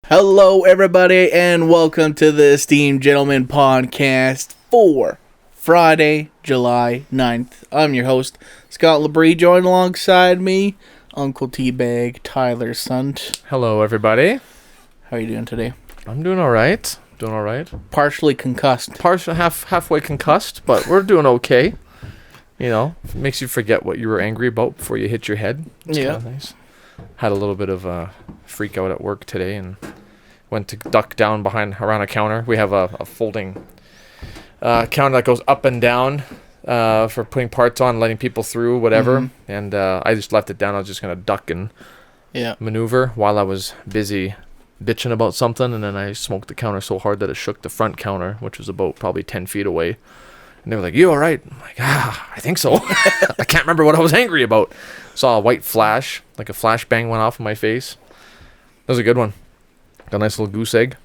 Hello, everybody, and welcome to the Esteemed Gentleman Podcast for Friday, July 9th. I'm your host, Scott Labrie, joined alongside me, Uncle Teabag, Tyler Sunt. Hello, everybody. How are you doing today? I'm doing all right. Partially concussed. Halfway concussed, but we're doing okay. You know, it makes you forget what you were angry about before you hit your head. It's kind of nice. Had a little bit of a freak out at work today and went to duck down around a counter. We have a folding counter that goes up and down for putting parts on, letting people through, whatever. Mm-hmm. And I just left it down. I was just going to duck and maneuver while I was busy bitching about something. And then I smoked the counter so hard that it shook the front counter, which was about probably 10 feet away. And they were like, "You all right?" I'm like, I think so. I can't remember what I was angry about. Saw a white flash, like a flashbang went off in my face. That was a good one. Got a nice little goose egg.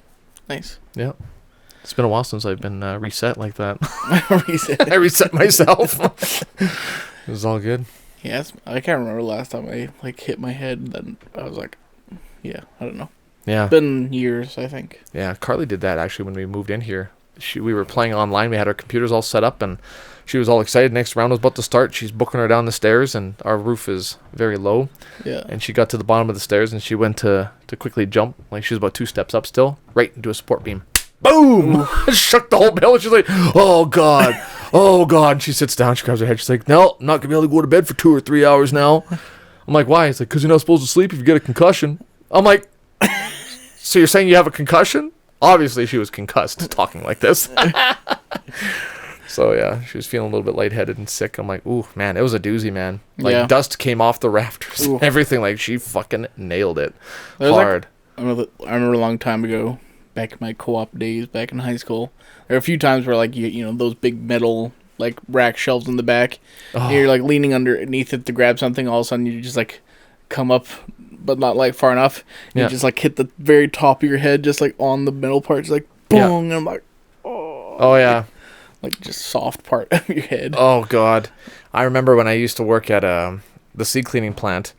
Nice. Yeah. It's been a while since I've been reset like that. I reset myself. It was all good. Yes, I can't remember the last time I hit my head. Then I was like, I don't know. Yeah. It's been years, I think. Yeah, Carly did that actually when we moved in here. We were playing online. We had our computers all set up, and she was all excited. Next round was about to start. She's booking her down the stairs, and our roof is very low. Yeah. And she got to the bottom of the stairs, and she went to quickly jump. Like, she was about 2 steps up still, right into a support beam. Boom! Shook the whole building. She's like, "Oh, God. Oh, God." And she sits down. She grabs her head. She's like, "No, I'm not going to be able to go to bed for 2 or 3 hours now." I'm like, "Why?" It's like, "Because you're not supposed to sleep if you get a concussion." I'm like, "So you're saying you have a concussion?" Obviously, she was concussed talking like this. So, yeah, she was feeling a little bit lightheaded and sick. I'm like, "Ooh, man, it was a doozy, man." Like, dust came off the rafters. Ooh. Everything. Like, she fucking nailed it hard. I remember a long time ago, back in my co-op days, back in high school, there were a few times where, like, you know, those big metal, like, rack shelves in the back, and you're, like, leaning underneath it to grab something, all of a sudden you just, like, come up, but not, like, far enough. You just, like, hit the very top of your head, just, like, on the middle part, just, like, boom, and I'm like, oh, yeah. Like, just soft part of your head. Oh, God. I remember when I used to work at the seed cleaning plant,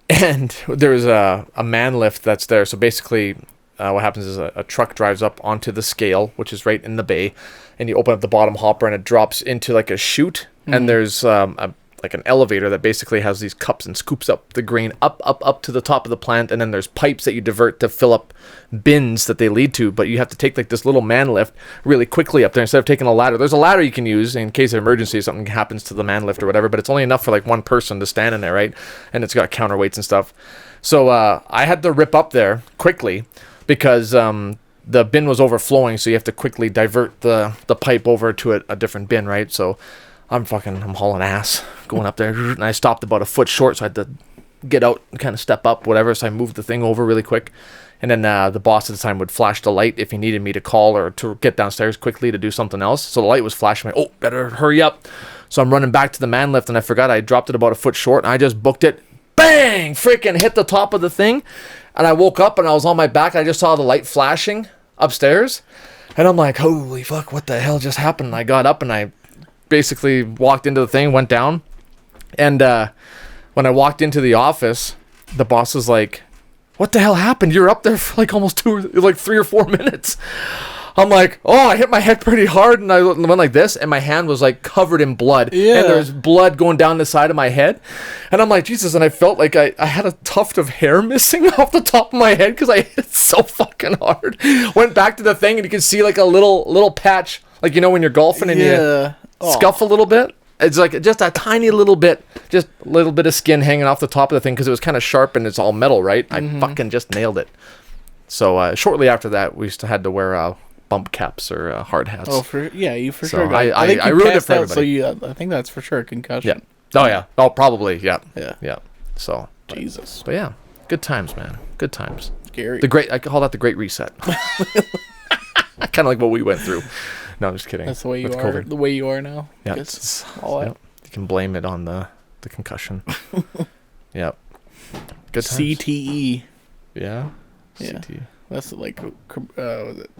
and there was a man lift that's there. So basically, what happens is a truck drives up onto the scale, which is right in the bay, and you open up the bottom hopper, and it drops into, like, a chute, and there's like an elevator that basically has these cups and scoops up the grain up to the top of the plant, and then there's pipes that you divert to fill up bins that they lead to, but you have to take, like, this little man lift really quickly up there instead of taking a ladder. There's a ladder you can use in case of emergency, if something happens to the man lift or whatever, but it's only enough for, like, one person to stand in there, right? And it's got counterweights and stuff. So I had to rip up there quickly because the bin was overflowing, so you have to quickly divert the pipe over to a different bin, right? So I'm hauling ass going up there, and I stopped about a foot short, so I had to get out and kind of step up, whatever. So I moved the thing over really quick, and then the boss at the time would flash the light if he needed me to call or to get downstairs quickly to do something else. So the light was flashing. I'm like, "Oh, better hurry up!" So I'm running back to the man lift, and I forgot I dropped it about a foot short, and I just booked it. Bang! Freaking hit the top of the thing, and I woke up and I was on my back. And I just saw the light flashing upstairs, and I'm like, "Holy fuck! What the hell just happened?" And I got up and I basically walked into the thing, went down, and when I walked into the office, the boss was like, "What the hell happened? You're up there for like almost 3 or 4 minutes." I'm like, "Oh, I hit my head pretty hard," and I went like this, and my hand was like covered in blood, and there's blood going down the side of my head, and I'm like, Jesus, and I felt like I had a tuft of hair missing off the top of my head because I hit it so fucking hard. Went back to the thing, and you can see like a little patch, like, you know, when you're golfing and you scuff a little bit. It's like just a tiny little bit, just a little bit of skin hanging off the top of the thing because it was kind of sharp and it's all metal, right? I fucking just nailed it. So shortly after that, we had to wear bump caps or hard hats. Oh, you for so sure. I ruined it for everybody. So I think that's for sure a concussion. Yeah. Oh yeah. Oh, probably. Yeah. Yeah. So Jesus. But yeah, good times, man. Good times. Scary. I call that the Great Reset. Kind of like what we went through. No, I'm just kidding. That's the way you are. COVID. The way you are now. Yeah. You can blame it on the concussion. Yeah. Good times. CTE. Yeah. CTE. That's like, was it?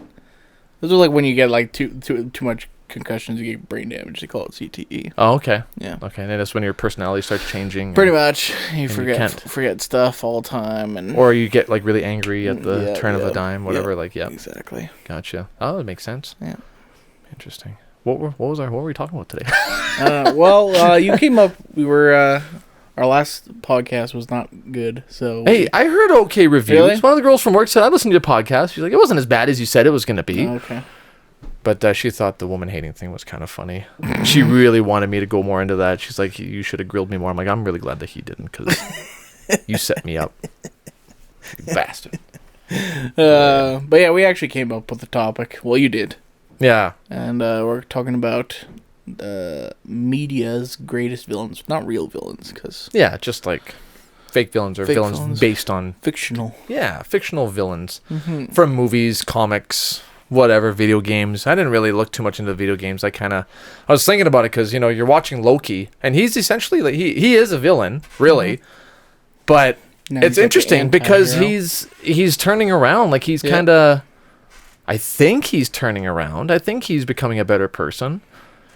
Those are like when you get like too much concussions, you get brain damage. They call it CTE. Oh, okay. Yeah. Okay, and that's when your personality starts changing. Pretty much. You you forget stuff all the time. And or you get, like, really angry at the turn of a dime, whatever. Like, yeah. Exactly. Gotcha. Oh, that makes sense. Yeah. Interesting. What were we talking about today? You came up. We were. Our last podcast was not good, so... Hey, I heard okay reviews. Really? One of the girls from work said, I listened to your podcast. She's like, it wasn't as bad as you said it was going to be. Oh, okay. But she thought the woman-hating thing was kind of funny. She really wanted me to go more into that. She's like, you should have grilled me more. I'm like, I'm really glad that he didn't, because you set me up. You bastard. But yeah, we actually came up with the topic. Well, you did. Yeah. And we're talking about... media's greatest villains, not real villains, because yeah, just like fake villains or villains based on fictional villains from movies, comics, whatever, video games. I didn't really look too much into video games. I was thinking about it because you're watching Loki and he's essentially like he is a villain, really, but now it's interesting because he's turning around. Like he's kind of, I think he's turning around. I think he's becoming a better person.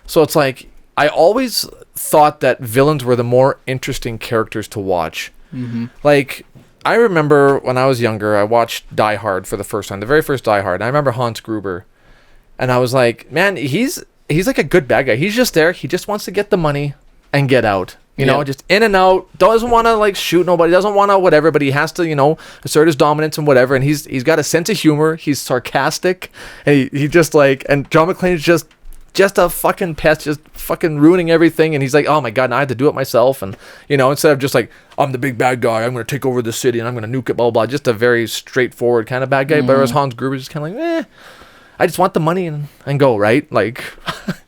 So it's like, I always thought that villains were the more interesting characters to watch. Mm-hmm. Like, I remember when I was younger, I watched Die Hard for the first time, the very first Die Hard. And I remember Hans Gruber. And I was like, man, he's like a good bad guy. He's just there. He just wants to get the money and get out. You know, just in and out. Doesn't want to, like, shoot nobody. Doesn't want to whatever. But he has to, assert his dominance and whatever. And he's got a sense of humor. He's sarcastic. And he just, like... And John McClane's just a fucking pest, just fucking ruining everything. And he's like, oh my God, now I have to do it myself. And, instead of just like, I'm the big bad guy, I'm going to take over the city and I'm going to nuke it, blah, blah, blah. Just a very straightforward kind of bad guy. But whereas Hans Gruber is just kind of like, I just want the money and go, right? Like,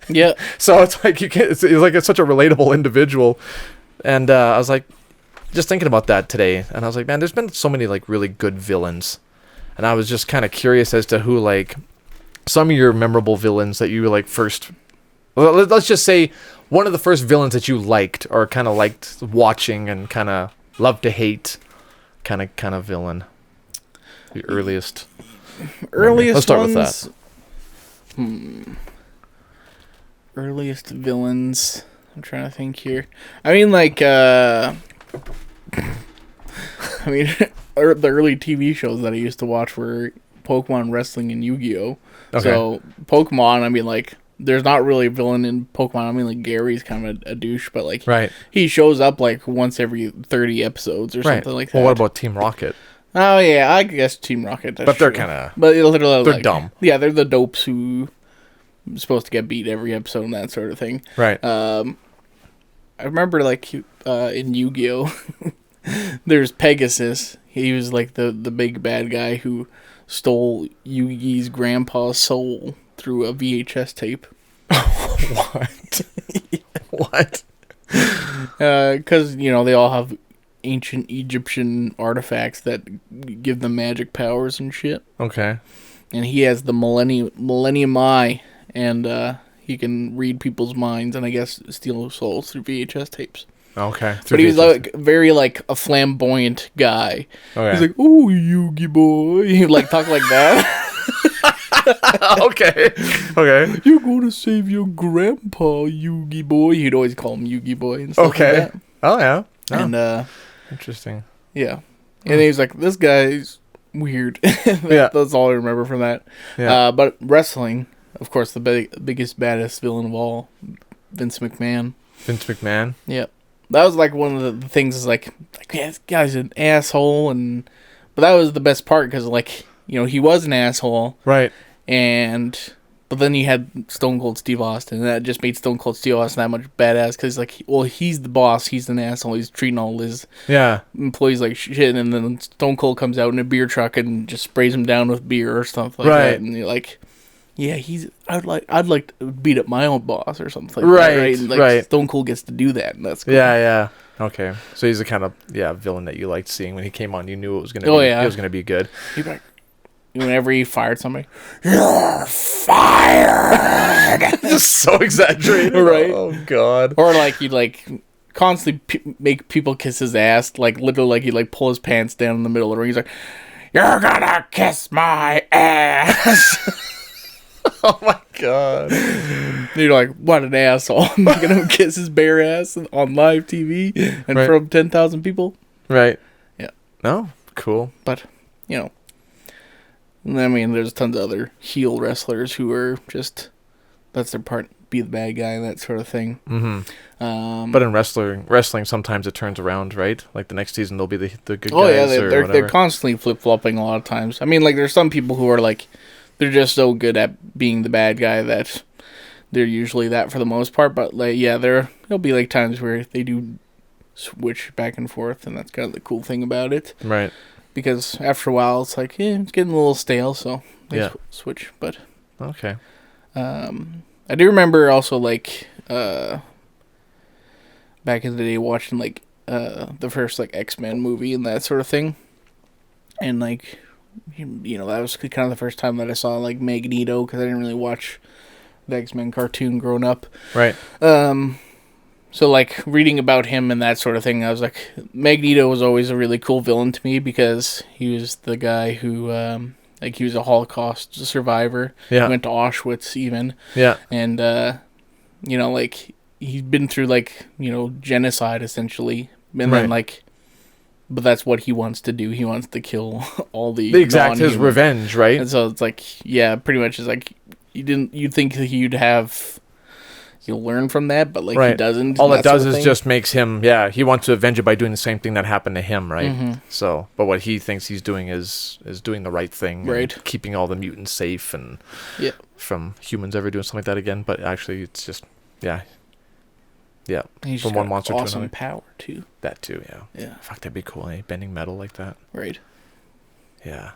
yeah. So it's like, it's such a relatable individual. And I was like, just thinking about that today. And I was like, man, there's been so many like really good villains. And I was just kind of curious as to who, like, some of your memorable villains that you like first. Let's just say one of the first villains that you liked or kind of liked watching and kind of loved to hate, kind of villain. The earliest. Let's start with that. Earliest villains. I'm trying to think here. I mean, like, the early TV shows that I used to watch were Pokemon, wrestling, and Yu-Gi-Oh! Okay. So, Pokemon, I mean, like, there's not really a villain in Pokemon. I mean, like, Gary's kind of a douche, but, like, he shows up, like, once every 30 episodes or something like that. Well, what about Team Rocket? Oh, yeah, I guess Team Rocket. But they're kind of... But literally, they're dumb. Yeah, they're the dopes who are supposed to get beat every episode and that sort of thing. Right. I remember, like, in Yu-Gi-Oh! There's Pegasus. He was, like, the big bad guy who stole Yugi's grandpa's soul through a VHS tape. What? What? Because, they all have ancient Egyptian artifacts that give them magic powers and shit. Okay. And he has the Millennium Eye, and he can read people's minds and I guess steal souls through VHS tapes. Okay. But he was like very like a flamboyant guy. Okay. He's like, oh, Yugi boy. He like talk like that. Okay. You're going to save your grandpa, Yugi boy. He'd always call him Yugi boy and stuff like that. Oh, yeah. Oh. And, interesting. Yeah. And he's like, this guy's weird. That's all I remember from that. Yeah. But wrestling, of course, the biggest, baddest villain of all, Vince McMahon. Vince McMahon? Yep. That was like one of the things is like yeah, this guy's an asshole, but that was the best part because like he was an asshole, right? But then you had Stone Cold Steve Austin, and that just made Stone Cold Steve Austin that much badass because like he's the boss, he's an asshole, he's treating all his employees like shit, and then Stone Cold comes out in a beer truck and just sprays him down with beer or something like that, and you're like. Yeah, I'd like to beat up my own boss or something like that, right? And, like, Stone Cold gets to do that, and that's cool. Yeah. Okay, so he's the kind of villain that you liked seeing when he came on. You knew it was gonna it was gonna be good. He'd be like, whenever he fired somebody, you're fired. Just so exaggerated, right? Oh God. Or like he'd like constantly make people kiss his ass, like literally, like he'd like pull his pants down in the middle of the ring. He's like, "You're gonna kiss my ass." Oh my God. You're like, what an asshole. I'm not going to kiss his bare ass on live TV in front of 10,000 people. Right. Yeah. No, cool. But, you know, I mean, there's tons of other heel wrestlers who are just, that's their part, be the bad guy, that sort of thing. Mm-hmm. But in wrestling, sometimes it turns around, right? Like the next season, they'll be the good guys. Oh, yeah, they're constantly flip-flopping a lot of times. I mean, like, there's some people who are, like, they're just so good at being the bad guy that they're usually that for the most part. But, like, yeah, there'll be, like, times where they do switch back and forth, and that's kind of the cool thing about it. Right. Because after a while, it's like, it's getting a little stale, so they switch. But okay. I do remember also, like, back in the day watching, like, the first, like, X-Men movie and that sort of thing. And, like, you know, that was kind of the first time that I saw, like, Magneto, because I didn't really watch the X-Men cartoon growing up. Right. So, like, reading about him and that sort of thing, I was like, Magneto was always a really cool villain to me because he was the guy who, like, he was a Holocaust survivor. Yeah. He went to Auschwitz even. Yeah. And, you know, like, he'd been through, like, you know, genocide, essentially. And then, like, but that's what he wants to do. He wants to kill all the exact his revenge, right? And so it's like, yeah, pretty much it's like, you'd think that he'll learn from that, but, like, he doesn't. All it does is just makes him, he wants to avenge it by doing the same thing that happened to him, right? Mm-hmm. So, but what he thinks he's doing is doing the right thing, right? And keeping all the mutants safe and from humans ever doing something like that again. But actually, it's just, He's from one monster to another. Power too. That too, Yeah. Fuck, that'd be cool, eh? Bending metal like that. Right. Yeah.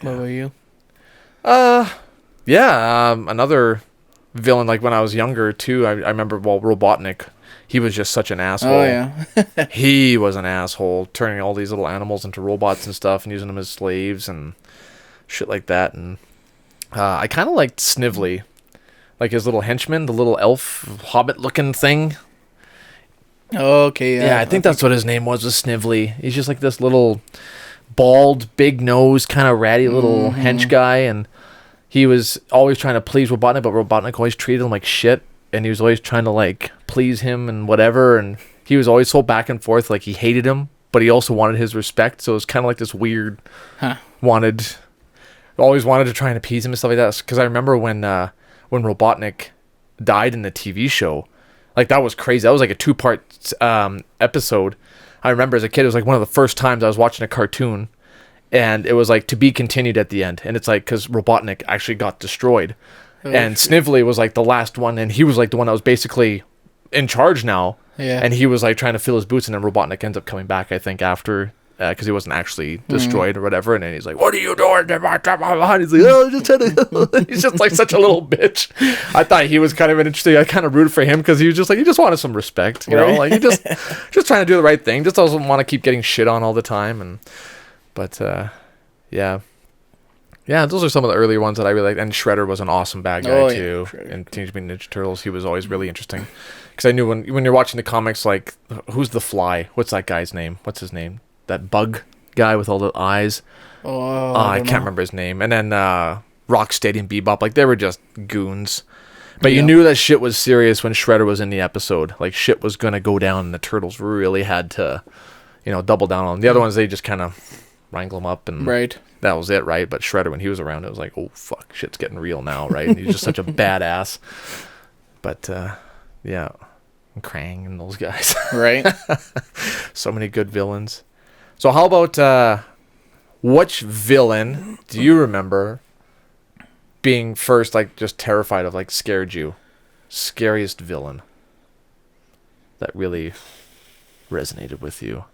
What about you? Another villain, like when I was younger too, I remember, Robotnik, he was just such an asshole. Oh yeah. He was an asshole, turning all these little animals into robots and stuff and using them as slaves and shit like that. And I kind of liked Snively, like his little henchman, the little elf hobbit looking thing. Okay, yeah. I think that's what his name was Snively. He's just like this little bald, big nose, kind of ratty little hench guy, and he was always trying to please Robotnik, but Robotnik always treated him like shit, and he was always trying to, like, please him and whatever, and he was always so back and forth, like, he hated him, but he also wanted his respect, so it was kind of like this weird, always wanted to try and appease him and stuff like that, because I remember when Robotnik died in the TV show, like, that was crazy. That was like a 2-part episode. I remember as a kid, it was like one of the first times I was watching a cartoon, and it was like to be continued at the end. And it's like, because Robotnik actually got destroyed. And Snively was like the last one, and he was like the one that was basically in charge now. Yeah. And he was like trying to fill his boots, and then Robotnik ends up coming back, I think, after, because he wasn't actually destroyed or whatever. And then he's like, "What are you doing?" He's like, "Oh, just trying to..." He's just like such a little bitch. I thought he was kind of interesting. I kind of rooted for him because he was just like, he just wanted some respect, you know, like he just trying to do the right thing. Just doesn't want to keep getting shit on all the time. But those are some of the earlier ones that I really liked. And Shredder was an awesome bad guy too. In Teenage Mutant Ninja Turtles, he was always really interesting. Because I knew when you're watching the comics, like, who's the Fly? What's that guy's name? What's his name? That bug guy with all the eyes. I can't remember his name. And then Rocksteady and Bebop, like, they were just goons. But you knew that shit was serious when Shredder was in the episode. Like, shit was gonna go down, and the Turtles really had to, double down on them. The other ones, they just kind of wrangle them up, and that was it, right? But Shredder, when he was around, it was like, oh fuck, shit's getting real now, right? And he's just such a badass. But and Krang and those guys, right? So many good villains. So how about which villain do you remember being first, like, just terrified of, like, scared you? Scariest villain that really resonated with you?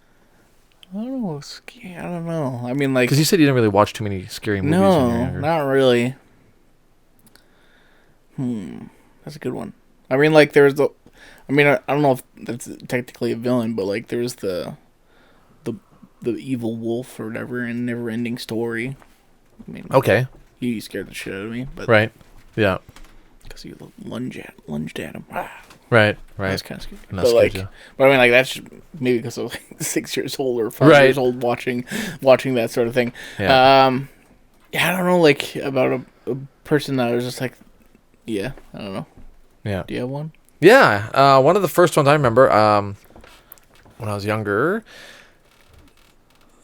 I don't know. I mean, like... Because you said you didn't really watch too many scary movies when you were younger. No, not really. That's a good one. I mean, like, there's the... I mean, I don't know if that's technically a villain, but, like, there's the evil wolf or whatever in Never Ending Story. I mean, okay. He scared the shit out of me. But right. Yeah. Because he lunged at him. Right. That's kind of scary. But I mean, like, that's maybe because I was like 6 years old or 5 years old watching that sort of thing. Yeah. I don't know, like, about a person that was just like, yeah, I don't know. Yeah. Do you have one? Yeah. One of the first ones I remember when I was younger.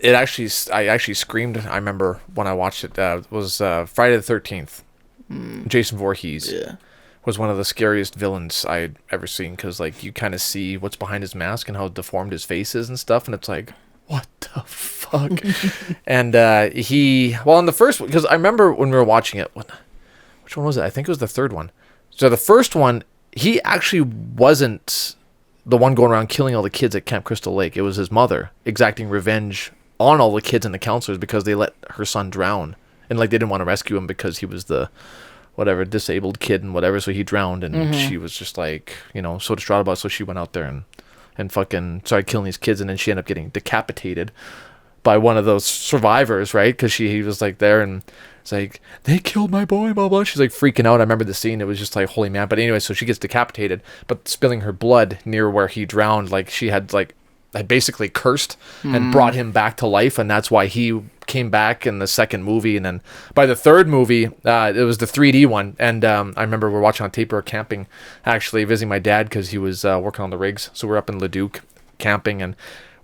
I actually screamed. I remember when I watched it. Was Friday the 13th. Jason Voorhees was one of the scariest villains I'd ever seen because like you kind of see what's behind his mask and how deformed his face is and stuff, and it's like, what the fuck? And in the first one, because I remember when we were watching it, which one was it? I think it was the third one. So the first one, he actually wasn't the one going around killing all the kids at Camp Crystal Lake. It was his mother exacting revenge on all the kids and the counselors because they let her son drown. And like they didn't want to rescue him because he was the whatever disabled kid and whatever, so he drowned, and she was just like, so distraught about it, so she went out there and fucking started killing these kids, and then she ended up getting decapitated by one of those survivors, right? Because he was like there, and it's like, they killed my boy, blah blah. She's like freaking out. I remember the scene. It was just like, holy man. But anyway, so she gets decapitated, but spilling her blood near where he drowned, like she had basically cursed and brought him back to life, and that's why he came back in the second movie. And then by the third movie, it was the 3D one, and I remember we're watching on tape, we were camping, actually visiting my dad because he was working on the rigs, so we're up in Leduc camping, and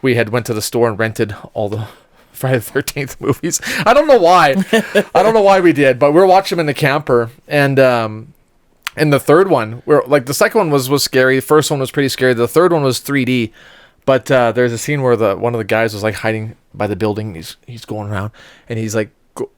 we had went to the store and rented all the Friday the 13th movies. I don't know why we did, but we were watching them in the camper, and in the third one, where like the second one was scary, the first one was pretty scary, the third one was 3D. But there's a scene where one of the guys was like hiding by the building. He's going around, and he's like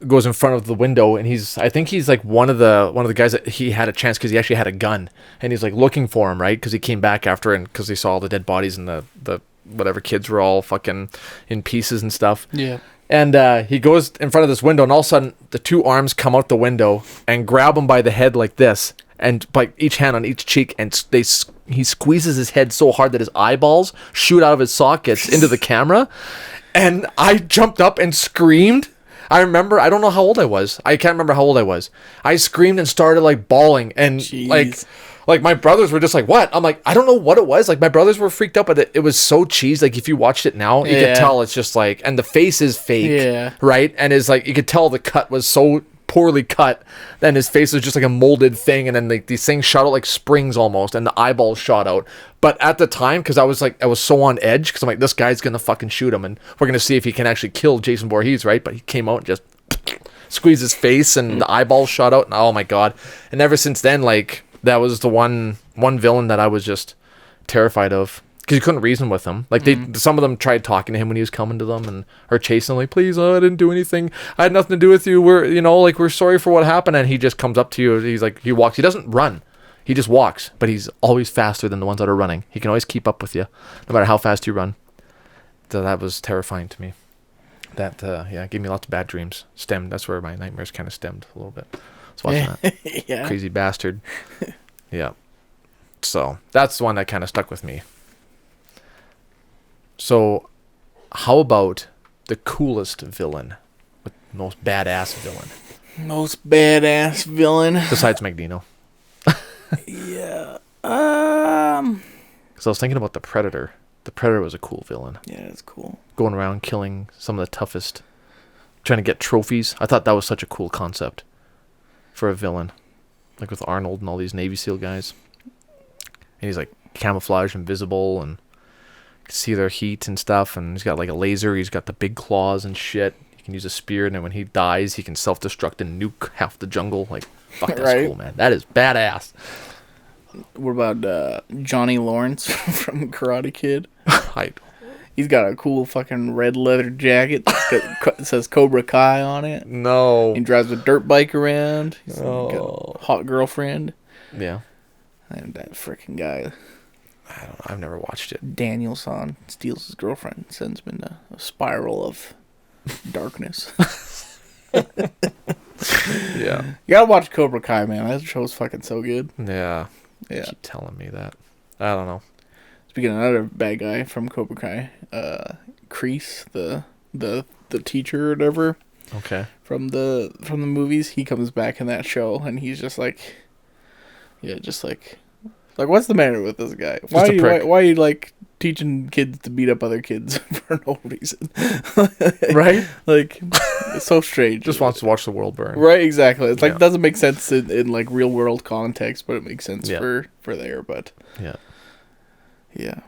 goes in front of the window, and I think he's like one of the guys that he had a chance because he actually had a gun, and he's like looking for him, right? Because he came back after, and because he saw all the dead bodies and the whatever kids were all fucking in pieces and stuff. Yeah. And he goes in front of this window, and all of a sudden the two arms come out the window and grab him by the head like this, and by each hand on each cheek, and he squeezes his head so hard that his eyeballs shoot out of his sockets into the camera. And I jumped up and screamed. I remember, I don't know how old I was. I can't remember how old I was. I screamed and started like bawling, and Jeez. like my brothers were just like, what? I'm like, I don't know what it was. Like my brothers were freaked out, but it was so cheese. Like if you watched it now, you could tell it's just like, and the face is fake, right? And it's like, you could tell the cut was so poorly cut, then his face was just like a molded thing, and then like these things shot out like springs almost, and the eyeballs shot out. But at the time, because I was so on edge, because I'm like, this guy's gonna fucking shoot him, and we're gonna see if he can actually kill Jason Voorhees, right? But he came out and just squeezed his face, and the eyeballs shot out, and oh my god. And ever since then, like that was the one villain that I was just terrified of. Because you couldn't reason with him. Like some of them tried talking to him when he was coming to them, or chasing him, like, please, I didn't do anything. I had nothing to do with you. We're sorry for what happened. And he just comes up to you. He's like, he walks. He doesn't run. He just walks. But he's always faster than the ones that are running. He can always keep up with you, no matter how fast you run. So that was terrifying to me. That, gave me lots of bad dreams. That's where my nightmares kind of stemmed a little bit. I was watching that. Yeah. Crazy bastard. Yeah. So that's the one that kind of stuck with me. So, how about the coolest villain? The most badass villain? Most badass villain? Besides Magneto. Yeah. Because I was thinking about the Predator. The Predator was a cool villain. Yeah, that's cool. Going around killing some of the toughest. Trying to get trophies. I thought that was such a cool concept for a villain. Like with Arnold and all these Navy SEAL guys. And he's like camouflage, invisible, and see their heat and stuff, and he's got like a laser, he's got the big claws and shit, he can use a spear, and then when he dies he can self-destruct and nuke half the jungle. Like, fuck, that's right? Cool, man. That is badass. What about Johnny Lawrence from Karate Kid? I He's got a cool fucking red leather jacket that says Cobra Kai on it. No. He drives a dirt bike around. He's got a hot girlfriend. Yeah. And that freaking guy, I don't know. I've never watched it. Daniel-san steals his girlfriend, sends him in a spiral of darkness. Yeah. You gotta watch Cobra Kai, man. That show's fucking so good. Yeah. Yeah. Keep telling me that. I don't know. Speaking of another bad guy from Cobra Kai, Kreese, the teacher or whatever. Okay. From the movies, he comes back in that show, and he's just like, what's the matter with this guy? Why are you like teaching kids to beat up other kids for no reason. Right? Like, it's so strange. Just wants to watch the world burn. Right, exactly. It's like, doesn't make sense in like real world context, but it makes sense for there, but. Yeah. Yeah.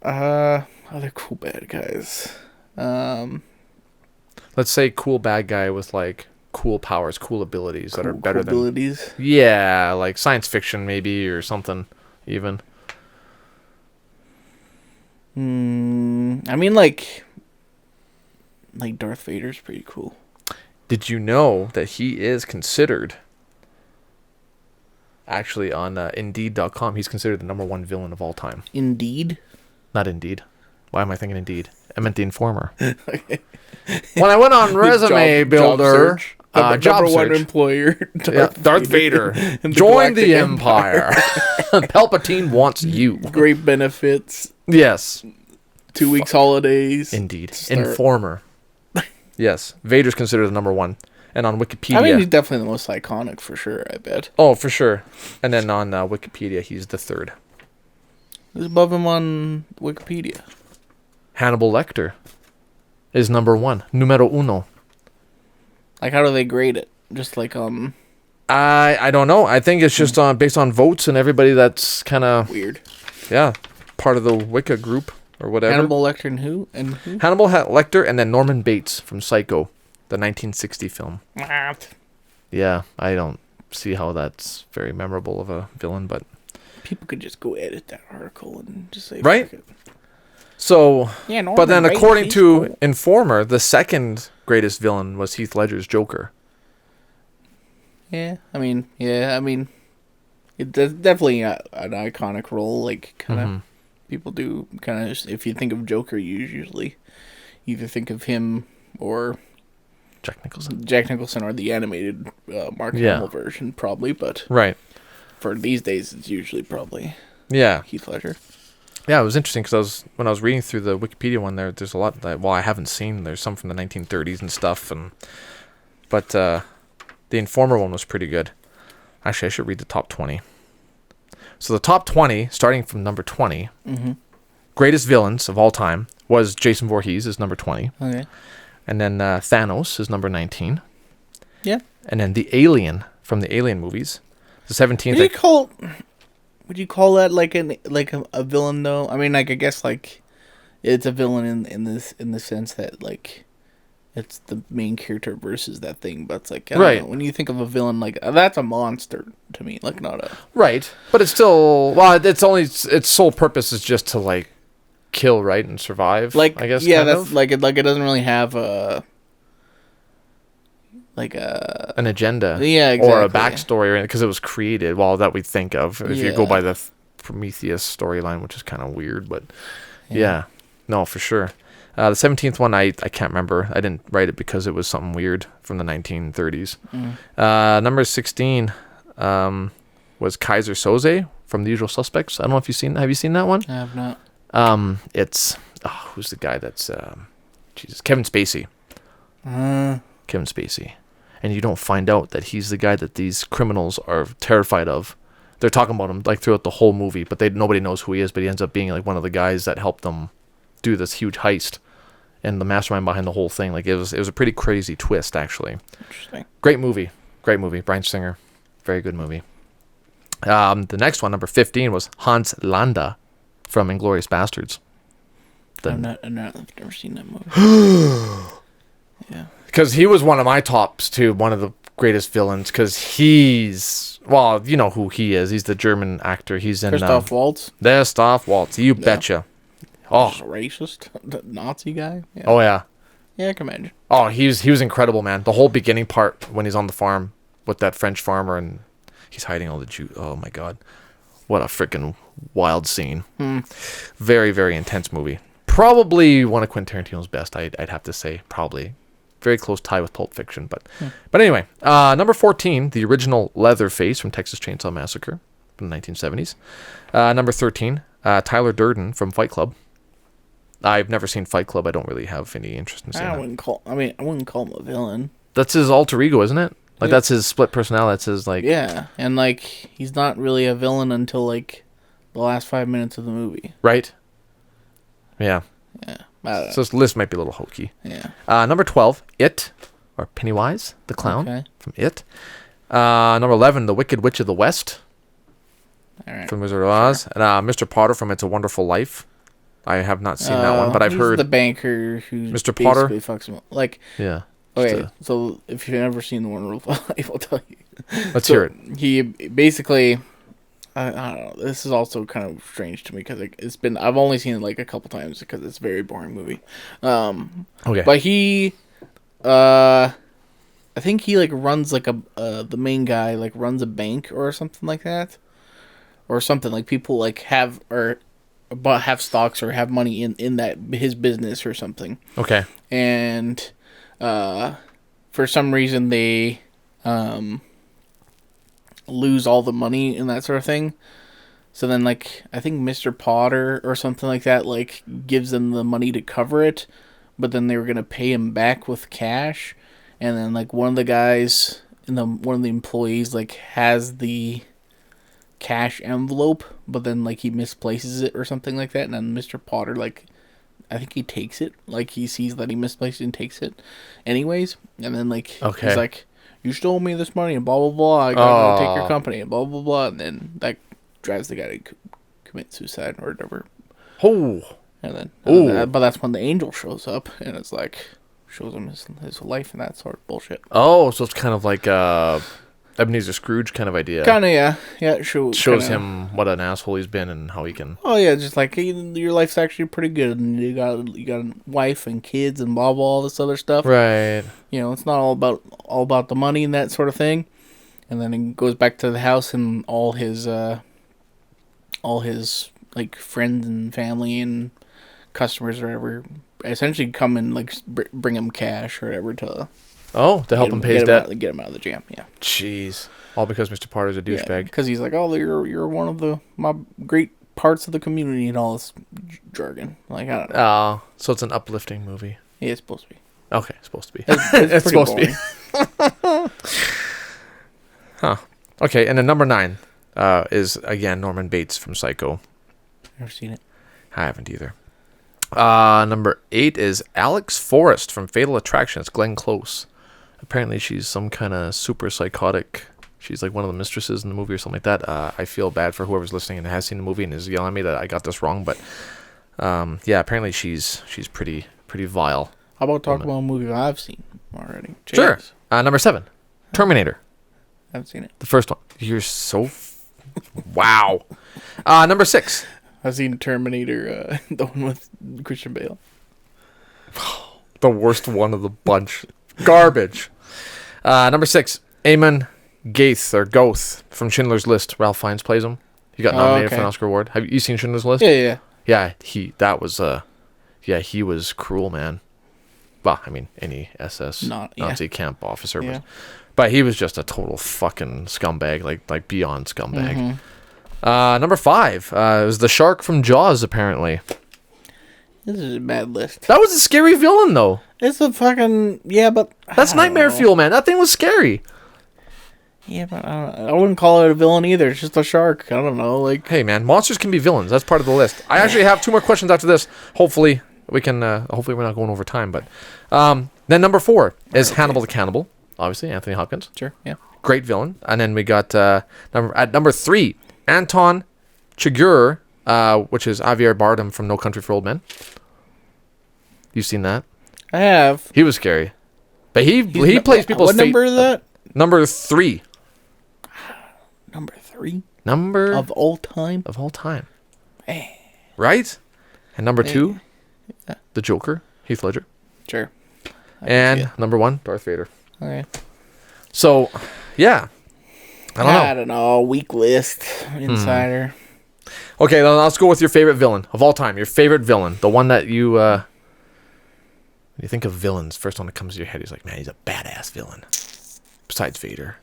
Other cool bad guys. Let's say cool bad guy with like cool powers, cool abilities that are better than abilities. Yeah, like science fiction maybe or something even. I mean like Darth Vader's pretty cool. Did you know that he is considered actually on Indeed.com? He's considered the #1 villain of all time. Indeed? Not Indeed. Why am I thinking Indeed? I meant the Informer. Okay. When I went on Resume Builder, job search. #1 employer, Darth Vader. Join the Empire. Palpatine wants you. Great benefits. Yes. 2 weeks holidays. Indeed. Informer. Yes. Vader's considered the #1. And on Wikipedia... I mean, he's definitely the most iconic, for sure, I bet. Oh, for sure. And then on Wikipedia, he's the 3rd. Who's above him on Wikipedia? Hannibal Lecter is #1. Numero uno. Like, how do they grade it? Just like, I don't know. I think it's just based on votes and everybody that's kind of... Weird. Yeah. Part of the Wicca group or whatever. Hannibal Lecter and who? Hannibal Lecter and then Norman Bates from Psycho, the 1960 film. What? Yeah, I don't see how that's very memorable of a villain, but... People could just go edit that article and just say... Right? So, yeah, but then according to Informer, the 2nd greatest villain was Heath Ledger's Joker. Yeah, I mean, it's definitely an iconic role. Like, kind of, people do kind of, if you think of Joker, you usually either think of him or Jack Nicholson or the animated Mark Hamill version, probably. But right. For these days, it's usually probably Heath Ledger. Yeah, it was interesting because when I was reading through the Wikipedia one, there's a lot that I haven't seen. There's some from the 1930s and stuff, but the Informer one was pretty good. Actually, I should read the top 20. So the top 20, starting from number 20, greatest villains of all time was Jason Voorhees is number 20. Okay. And then Thanos is number 19. Yeah. And then the Alien from the Alien movies, the 17th. Would you call that like a villain though? I mean, like I guess like it's a villain in the sense that like it's the main character versus that thing, but it's like I don't know, when you think of a villain, like that's a monster to me, like not a but it's still its sole purpose is just to like kill, right, and survive. Like I guess that's like it doesn't really have an agenda, exactly. Or a backstory, because it was created. Well, that we think of if you go by the Prometheus storyline, which is kind of weird, but no, for sure. The 17th one, I can't remember. I didn't write it because it was something weird from the 1930s. Number 16 was Kaiser Soze from The Usual Suspects. I don't know if you've seen. Have you seen that one? I have not. It's who's the guy that's Kevin Spacey. Kevin Spacey. And you don't find out that he's the guy that these criminals are terrified of. They're talking about him like throughout the whole movie, but nobody knows who he is, but he ends up being like one of the guys that helped them do this huge heist and the mastermind behind the whole thing. Like it was a pretty crazy twist, actually. Interesting. Great movie. Bryan Singer. Very good movie. The next one, number 15, was Hans Landa from Inglourious Bastards. I've never seen that movie. Yeah. Because he was one of my tops, too. One of the greatest villains. Because he's... Well, you know who he is. He's the German actor. He's in... Christoph Waltz? Christoph Waltz. You betcha. Oh. Racist? The Nazi guy? Yeah. Oh, yeah. Yeah, I can imagine. Oh, he was incredible, man. The whole beginning part when he's on the farm with that French farmer and he's hiding all the Jews. Oh, my God. What a freaking wild scene. Very, very intense movie. Probably one of Quentin Tarantino's best, I'd have to say. Probably. Very close tie with Pulp Fiction, but anyway, number 14, the original Leatherface from Texas Chainsaw Massacre from the 1970s. Number 13, Tyler Durden from Fight Club. I've never seen Fight Club. I don't really have any interest in seeing that. I wouldn't call him a villain. That's his alter ego, isn't it? Like that's his split personality. That's his like. Yeah, and like he's not really a villain until like the last 5 minutes of the movie. Right. Yeah. Yeah. So this list might be a little hokey. Yeah. Number 12, It, or Pennywise, the clown from It. Number 11, The Wicked Witch of the West. All right. From Wizard of Oz. And Mr. Potter from It's a Wonderful Life. I have not seen that one, but I've heard the banker who Mr. Potter fucks him up. Like, yeah. Okay, so if you've never seen The Wonderful Life, I'll tell you. Let's hear it. He basically, I don't know. This is also kind of strange to me because I've only seen it like a couple times because it's a very boring movie. Okay. But he, I think he like runs like the main guy like runs a bank or something like that, or something like people like have stocks or have money in that his business or something. Okay. And for some reason they lose all the money and that sort of thing. So then like I think Mr. Potter or something like that like gives them the money to cover it, but then they were gonna pay him back with cash, and then like one of the guys one of the employees like has the cash envelope, but then like he misplaces it or something like that, and then Mr. Potter like I think he takes it, like he sees that he misplaced it and takes it anyways, and then like he's like, you stole me this money and blah blah blah, I gotta take your company and blah blah blah, and then that drives the guy to commit suicide or whatever. Oh. And then but that's when the angel shows up and it's like shows him his life and that sort of bullshit. Oh, so it's kind of like Ebenezer Scrooge kind of idea. Kind of, yeah. It shows him what an asshole he's been and how he can. Oh yeah, just like hey, your life's actually pretty good, and you got a wife and kids and blah blah all this other stuff. Right. You know, it's not all about the money and that sort of thing. And then he goes back to the house, and all his like friends and family and customers or whatever essentially come and like bring him cash or whatever to help him pay his debt. Get him out of the jam, yeah. Jeez. All because Mr. Potter's a douchebag. Because he's like, oh, you're one of my great parts of the community and all this jargon. Like, I don't know. So it's an uplifting movie. Yeah, it's supposed to be. Okay, it's supposed to be. It's supposed to be. Huh. Okay, and then number 9 is, again, Norman Bates from Psycho. Never seen it. I haven't either. Number 8 is Alex Forrest from Fatal Attraction. It's Glenn Close. Apparently she's some kind of super psychotic. She's like one of the mistresses in the movie or something like that. I feel bad for whoever's listening and has seen the movie and is yelling at me that I got this wrong. But yeah, apparently she's pretty vile. How about talking about a movie I've seen already? James. Sure. Number 7, Terminator. I haven't seen it. The first one. You're so... wow. Number 6. I've seen Terminator, the one with Christian Bale. The worst one of the bunch. Garbage. Number 6, Eamon Gaith or Goth from Schindler's List. Ralph Fiennes plays him. He got nominated for an Oscar award. Have you seen Schindler's List? Yeah. Yeah, he was cruel, man. Well, I mean, any Nazi camp officer, but he was just a total fucking scumbag, like beyond scumbag. Mm-hmm. Number 5 was the shark from Jaws, apparently. This is a bad list. That was a scary villain, though. It's a fucking... Yeah, but... That's nightmare fuel, man. That thing was scary. Yeah, but I wouldn't call it a villain either. It's just a shark. I don't know, like... Hey, man, monsters can be villains. That's part of the list. I actually have 2 more questions after this. Hopefully, we can... hopefully, we're not going over time, but... then number 4 is Hannibal the Cannibal. Obviously, Anthony Hopkins. Sure, yeah. Great villain. And then we got... at number 3, Anton Chigurh, which is Javier Bardem from No Country for Old Men. You've seen that? I have. He was scary. But he plays people's fate. What number is that? Number 3. Number 3? Number... Of all time? Of all time. Hey. Right? And number 2, the Joker, Heath Ledger. Sure. And number 1, Darth Vader. Okay. So, yeah. I don't know. Weak list. Insider. Okay, then let's go with your favorite villain of all time. Your favorite villain. The one that you... when you think of villains, first one that comes to your head is like, man, he's a badass villain. Besides Vader.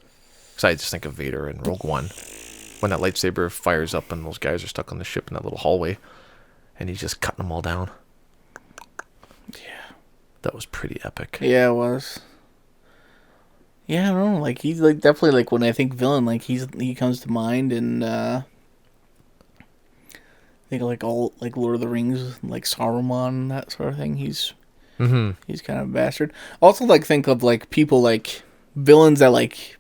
Besides, just think of Vader in Rogue One. When that lightsaber fires up and those guys are stuck on the ship in that little hallway. And he's just cutting them all down. Yeah. That was pretty epic. Yeah, it was. Yeah, I don't know. Like, he's like definitely like when I think villain, like he comes to mind, and think like all like Lord of the Rings, like Saruman, that sort of thing. He's kind of a bastard. Also, like think of like people like villains that like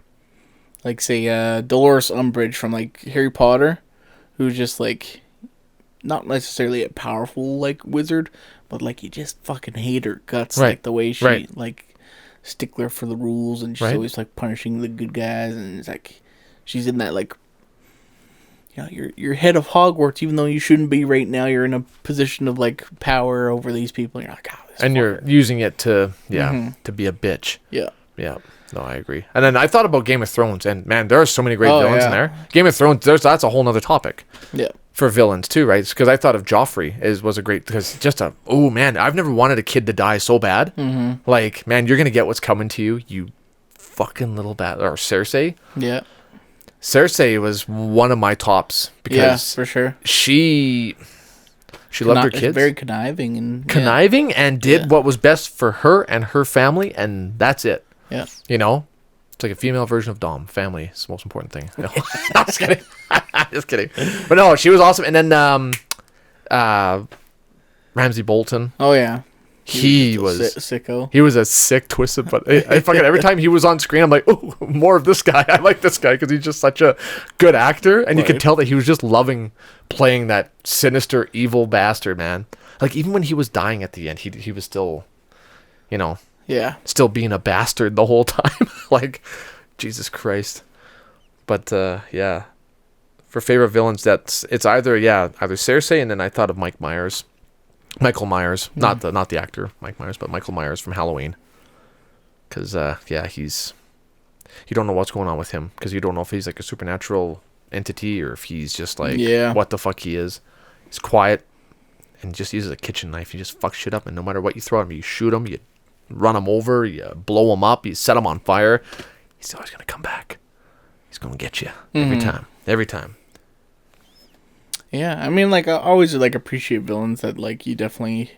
say Dolores Umbridge from like Harry Potter, who's just like not necessarily a powerful like wizard, but like you just fucking hate her guts, like the way she like stickler for the rules, and she's always like punishing the good guys, and it's like she's in that like, you know, you're head of Hogwarts, even though you shouldn't be right now. You're in a position of like power over these people, and you're like, oh, and you're using it to to be a bitch. Yeah. No, I agree. And then I thought about Game of Thrones, and man, there are so many great villains in there. Game of Thrones, that's a whole nother topic. Yeah. For villains too, right? Because I thought of Joffrey was a great, because just I've never wanted a kid to die so bad. Like, man, you're gonna get what's coming to you, you fucking little bat. Or Cersei. Yeah. Cersei was one of my tops because for sure she loved her kids. Very conniving and did what was best for her and her family, and that's it. Yeah. You know, it's like a female version of Dom. Family is the most important thing. No, I'm just kidding. Just kidding. But no, she was awesome. And then Ramsay Bolton. Oh yeah. He was sicko. He was a sick, twisted, but I fucking every time he was on screen, I'm like, oh, more of this guy. I like this guy because he's just such a good actor, and you could tell that he was just loving playing that sinister, evil bastard, man. Like even when he was dying at the end, he was still, you know, still being a bastard the whole time. Like, Jesus Christ. But yeah, for favorite villains, it's either Cersei, and then I thought of Michael Myers, not the actor Mike Myers, but Michael Myers from Halloween. Because you don't know what's going on with him, because you don't know if he's like a supernatural entity or if he's just like what the fuck he is. He's quiet and just uses a kitchen knife. He just fucks shit up, and no matter what you throw at him, you shoot him, you run him over, you blow him up, you set him on fire. He's always gonna come back. He's gonna get you every time. Yeah, I mean, like, I always like appreciate villains that like you definitely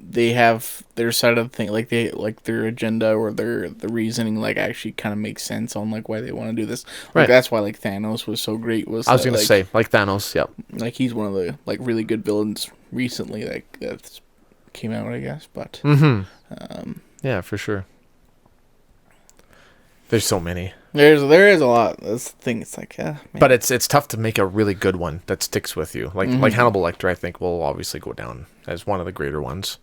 they have their side of the thing, like they like their agenda or the reasoning like actually kind of makes sense on like why they want to do this. Like, that's why like Thanos was so great. I was gonna say like Thanos, yep. Like he's one of the like really good villains recently that came out, I guess. But yeah, for sure. There's so many. There is a lot. That's the thing. It's like, man. But it's tough to make a really good one that sticks with you. Like Hannibal Lecter, I think, will obviously go down as one of the greater ones.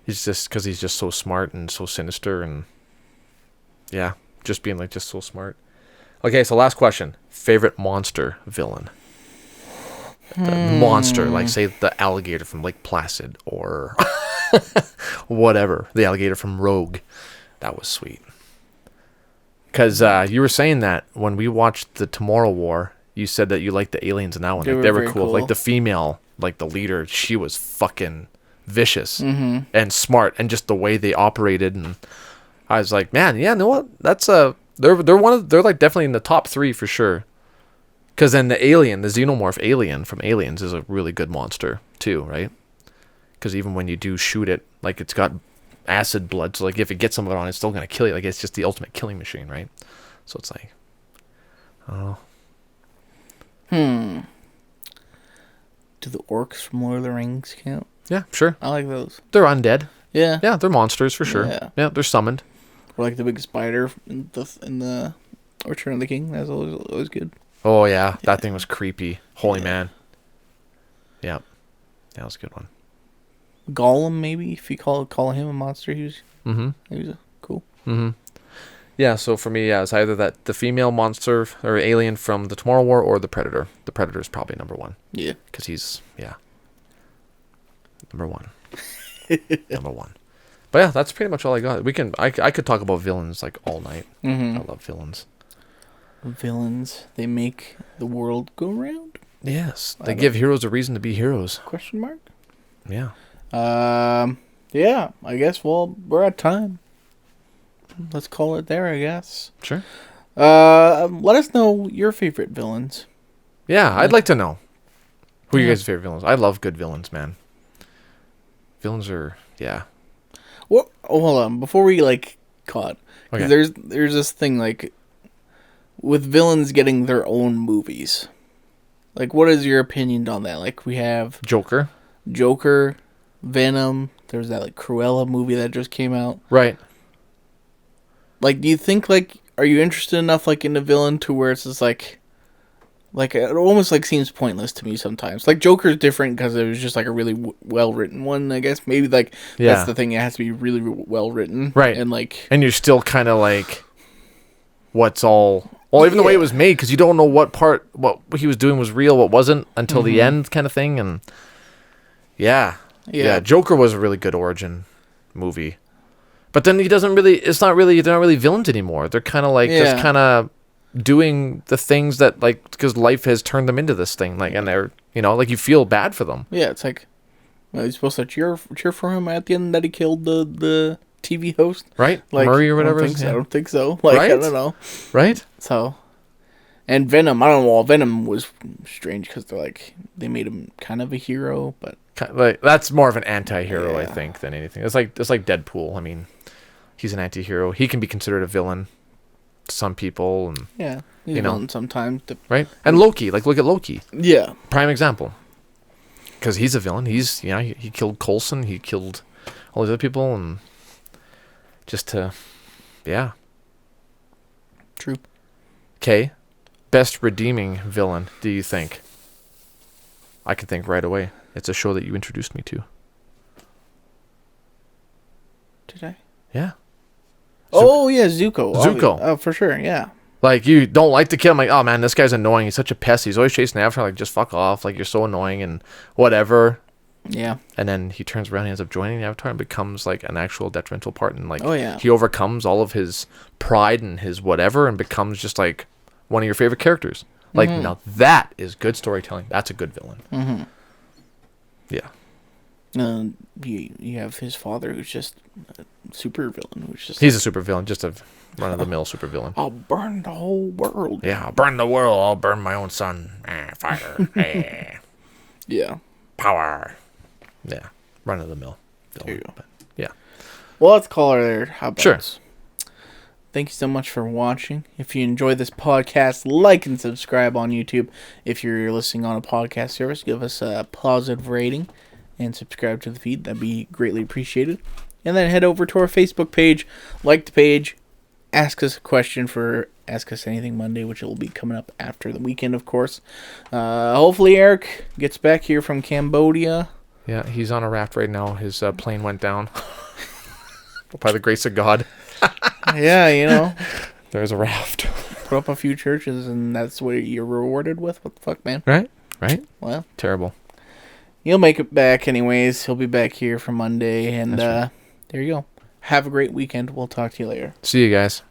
He's just because he's just so smart and so sinister, and just being like just so smart. Okay, so last question: favorite monster villain. The monster, like say the alligator from Lake Placid, or whatever, the alligator from Rogue. That was sweet. Because you were saying that when we watched the Tomorrow War, you said that you liked the aliens in that one. They were cool. Like the female, like the leader, she was fucking vicious and smart, and just the way they operated. And I was like, man, you know what? That's they're like definitely in the top 3 for sure. Because then the alien, the xenomorph alien from Aliens, is a really good monster too, right? Because even when you do shoot it, like it's got acid blood, so like if it gets something on, it's still gonna kill you. Like it's just the ultimate killing machine, right? So it's like, oh, do the orcs from Lord of the Rings count? Yeah, sure. I like those. They're undead. Yeah, they're monsters for sure. Yeah, they're summoned. Or like the big spider in the Return of the King. That's always good. Oh yeah, that thing was creepy. Holy man. Yeah, that was a good one. Gollum, maybe, if you call him a monster, he was cool. Yeah, so for me, it's either the female monster or alien from the Tomorrow War or the Predator. The Predator is probably number 1. Yeah, because he's number 1. Number 1. But yeah, that's pretty much all I got. I could talk about villains like all night. I love villains. Villains, they make the world go round. Yes, they give heroes a reason to be heroes. Question mark? Yeah. Yeah, I guess, well, we're at time. Let's call it there, I guess. Sure. Let us know your favorite villains. Yeah, I'd like to know. Who are your guys' favorite villains? I love good villains, man. Villains are, Well, hold on, before we, caught. Okay. There's this thing, with villains getting their own movies. Like, what is your opinion on that? Like, we have Joker. Venom. There's that, like, Cruella movie that just came out. Right. Like, do you think, like, are you interested enough, like, in the villain to where it's just, like, it almost, like, seems pointless to me sometimes. Like, Joker's different because it was just, like, a really well-written one, I guess. Maybe, like, that's the thing. It has to be really well-written. Right. And, like... And you're still kind of, like, what's all... Well, even the way it was made, because you don't know what he was doing was real, what wasn't, until the end kind of thing. And, yeah, Joker was a really good origin movie. But then they're not really villains anymore. They're kind of, like, just kind of... doing the things that, like, because life has turned them into this thing, like, and they're, like, you feel bad for them. Yeah, it's like, you're supposed to cheer for him at the end that he killed the TV host, right? Like, Murray or whatever. I don't think so. Like, right? I don't know. Right? So, and Venom, I don't know. Well, Venom was strange because they made him kind of a hero, but like that's more of an anti-hero, I think, than anything. It's like Deadpool. I mean, he's an anti-hero. He can be considered a villain. Some people, and he's a villain sometimes, right? And Loki, like, look at Loki, prime example, because he's a villain. He's he killed Coulson, he killed all these other people, and just to true. Okay, best redeeming villain, do you think? I can think right away. It's a show that you introduced me to. Did I? Yeah. Oh, yeah, Zuko. Zuko. Oh, for sure, yeah. Like, you don't like the kid. I'm like, oh, man, this guy's annoying. He's such a pest. He's always chasing after her. Like, just fuck off. Like, you're so annoying and whatever. Yeah. And then he turns around and ends up joining the Avatar and becomes, like, an actual detrimental part. And, like, he overcomes all of his pride and his whatever and becomes just, like, one of your favorite characters. Like, now that is good storytelling. That's a good villain. Mm-hmm. Yeah. You have his father, who's just a super villain. He's a super villain, just a run-of-the-mill super villain. I'll burn the whole world. Yeah, I'll burn the world. I'll burn my own son. Fire. Yeah. Power. Yeah, run-of-the-mill villain. There you go. But, yeah. Well, let's call her there. How about Sure. Thank you so much for watching. If you enjoyed this podcast, like and subscribe on YouTube. If you're listening on a podcast service, give us a positive rating and subscribe to the feed. That'd be greatly appreciated. And then head over to our Facebook page, like the page, ask us a question for Ask Us Anything Monday, which will be coming up after the weekend, of course. Hopefully Eric gets back here from Cambodia. Yeah, he's on a raft right now. His plane went down. By the grace of God. Yeah, There's a raft. Put up a few churches, and that's what you're rewarded with? What the fuck, man? Right? Well. Terrible. He'll make it back anyways. He'll be back here for Monday, and right. There you go. Have a great weekend. We'll talk to you later. See you guys.